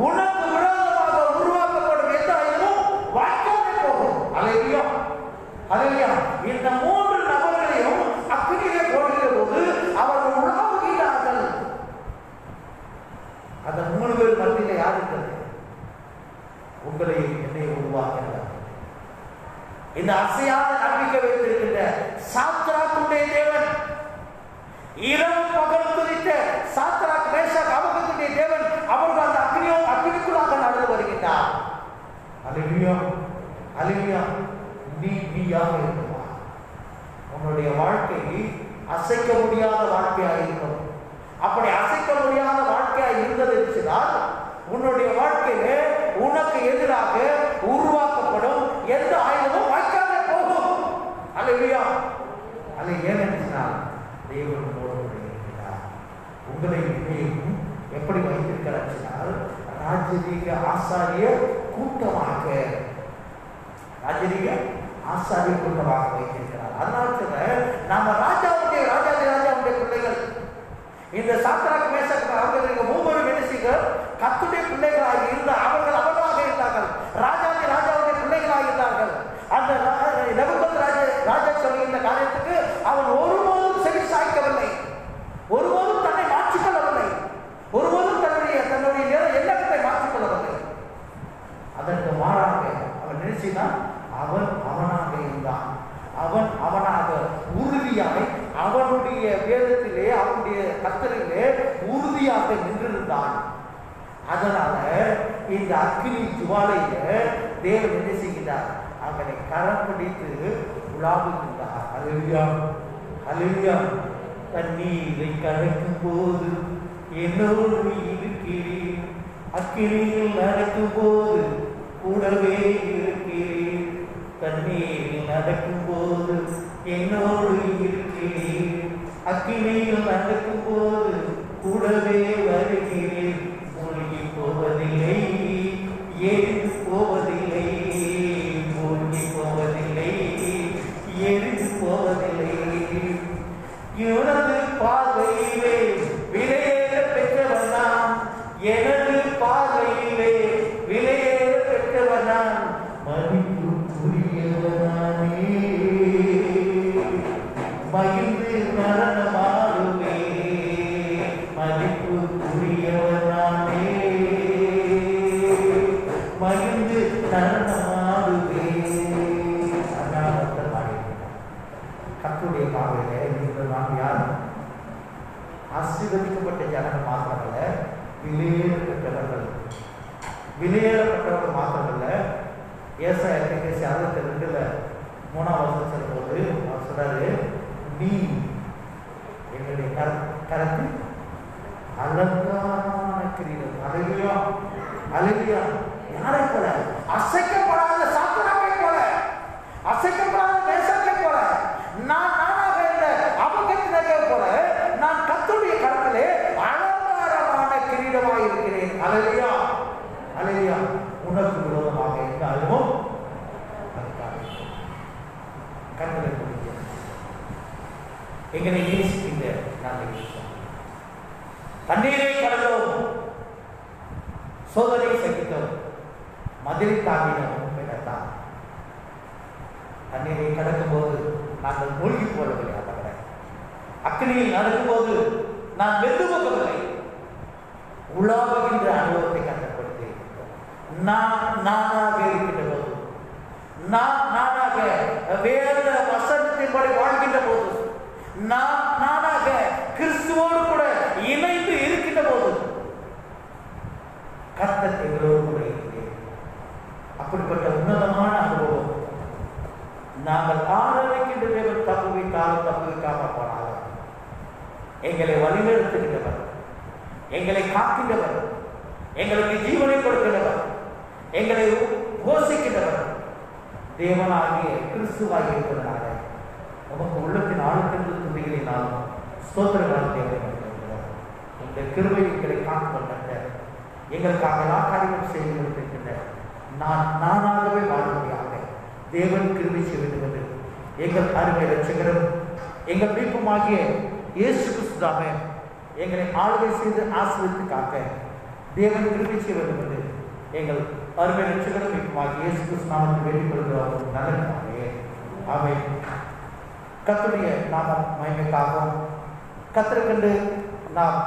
உனக்கு விரோதமாக உருவாக்கப்படும் எந்த ஆயுதமும் வாய்க்காம போகும். அல்லேலூயா, அல்லேலூயா. இந்த 3 நபர்களையும் அக்கினியிலே போடுகிற போது அவர்கள் உலாவுகிறார்கள். அந்த 3 பேர் மத்தியில் யார் இருக்கிறது? உங்களை என்னை உருவாக்குகிறார். இந்த அசையாத நம்பிக்கை வைத்திருக்கின்ற சாத்ராக்குடைய தேவன், இரவு பகல் துதித்த சாத்ராக் மேஷாக் ஆபேத்நேகோவுடைய தேவன் அவர்கள் அந்த அக்கினிக்குள்ளாக நடந்து வருகின்றார். அல்லேலூயா, அல்லேலூயா. நீயாக இருக்குமா? உன்னுடைய வாழ்க்கை அசைக்க முடியாத வாழ்க்கையாக இருக்கும். அப்படி அசைக்க முடியாத வாழ்க்கையாக இருந்தது என்றால் உன்னுடைய வாழ்க்கையில உனக்கு எதிராக உருவாக்கப்படும் எந்த ஆயுதமும் வாய்க்காம போகும். அல்லேலூயா, அல்ல. ஏனென்றால் தேவன் உங்களை எப்படி வைத்திருக்கிறார்? ராஜரீக ஆசாரிய கூட்டமாக வைத்திருக்கிறார். அதனால சொல்ற நாம ராஜாவுடைய பிள்ளைகள். இந்த சாத்ராக் மேஷாக் அவர்கள் ஒவ்வொரு மனுஷிகள் கர்த்தருடைய பிள்ளைகளாக இருந்த அவர்களாக இருந்தார்கள். ராஜாவுடைய பிள்ளைகளாக இருந்தார்கள். அந்த ராஜா சொல்லுகின்ற காரியத்துக்கு அவன் ஒருபோதும் செவி சாய்க்கவில்லை, ஒருபோதும் தன்னை மாற்றிக்கொள்ளவில்லை, ஒருபோதும் தன்னுடைய எண்ணத்தை மாற்றிக்கொள்ளவில்லை. அதற்கு மாறாக அவன் நினைச்சினான், அவனாக இருந்தான். அவனாக உறுதியாக அவனுடைய வேதத்திலே அவனுடைய கர்த்தரிலே உறுதியாக நின்றிருந்தான். அதனால இந்த அக்கினி ஜுவாலையில தேவன் என்ன செய்கிறார்? அவனை கரம் பிடித்து உலாவுகின்றார். அல்லேலூயா. தண்ணீரை கடக்கும் போது என்னோடு இருக்கிறேன், அக்கினியில் நடக்கும் போது கூடவே இருக்கிறேன். தண்ணீரில் நடக்கும் போது என்னோடு இருக்கிறேன், அக்கினியில் நடக்கும் போது கூடவே வருகிறேன். மூழ்கி போவதில்லை, எரிந்து போவதில்லை, மூழ்கி போவதில்லை, எரிந்து போவதில்லை. எனது பார்வையிலே விலையேற பெற்றவன் நான், எனது பார்வையிலே விலையேற பெற்றவன் நான், மதிப்புக்குரியவனானே, மகிழ்ந்து மரணமாடுவே, மதிப்புக்குரியவனானே, மகிழ்ந்து மரணமாடுவே. கர்த்தருடைய பார்வையிலே நீங்கள் நான் யார்? ஆசீர்வதிக்கப்பட்ட ஜனங்கள் மாத்திரமல்ல, விலையேறப்பட்டவர்கள் மாத்திரமல்ல. ஏசாயா 62:3 சொல்லும்போது அவர் சொல்றாரு, நீ எங்களுடைய கரத்தில் அலங்காரமான கிரீடம். அல்லேலூயா. யாரை போல? அசைக்கப்படாத சாத்ராக்கை போல, அசைக்கப்படாத மேஷாக்கை போல, நானாக இருந்த அபகத்நேகோ போல நான் கர்த்தருடைய கரத்திலே அலங்காரமான கிரீடமாய் இருக்கிறேன். அல்லேலூயா. உனக்கு விரோதமாக எந்த அழுவும் கண்களை முடிக்க எங்களை நேசிக்கின்ற நாங்கள் தண்ணீரை கடந்தோம், சோதனை சகித்தோம், மதிலை தாண்டினோம் எனத்தான். தண்ணீரை கடக்கும் போது நாங்கள் மூழ்கி போடவில்லை, அக்கினியில் நடக்கும் போது நான் வெந்து போகவில்லை. உலாவுகின்ற அனுபவத்தை கண்டப்படுத்தி நானாக இருக்கின்ற போது, நானாக வேத வசனத்தின்படி வாழ்கின்ற போது, நானாக கிறிஸ்துவோடு கூட இணைந்து இருக்கின்ற போது கர்த்தர் எங்களோடு கூட இருக்கிறேன். அப்படிப்பட்ட உன்னதமான அனுபவம் நாங்கள் ஆராதிக்கின்ற தேவன் தப்புவிக்காம போனாலும் எங்களை வழிநடத்துகின்றவர், எங்களை காக்கின்றவர், எங்களுக்கு ஜீவனை கொடுக்கின்றவர், எங்களை போஷிக்கின்றவர் தேவனாகிய கிறிஸ்துவாகி இருப்பதனால நமக்கு உள்ளத்தின் ஆழத்திலிருந்து துணிகளினாலும் ஸ்தோத்திரமான தேவனை கொடுக்கிறார். உங்கள் கிருபை எங்களை காத்துக்கொண்ட எங்களுக்காக எல்லா காரியமும் செய்து கொடுத்திருக்கின்ற நானாகவே வாழ்வதாக தேவன் கிருபை செய்ய வேண்டும் என்று எங்கள் அருமை ரட்சகரும் எங்கள் மீட்புமாகிய இயேசு கிறிஸ்துவாக எங்களை ஆளுகை செய்து ஆசீர்வதித்து காக்க தேவன் கிருபை செய்ய வேண்டும் என்று எங்கள் அருமை ரட்சகரும் மீட்புமாகிய இயேசு கிறிஸ்து நாமத்தில் வேண்டிக் கொள்கிறோம். நல்லதாகவே அவை கர்த்தருடைய நாமம் மகிமைக்காகவும் கர்த்தரை கண்டு நாம்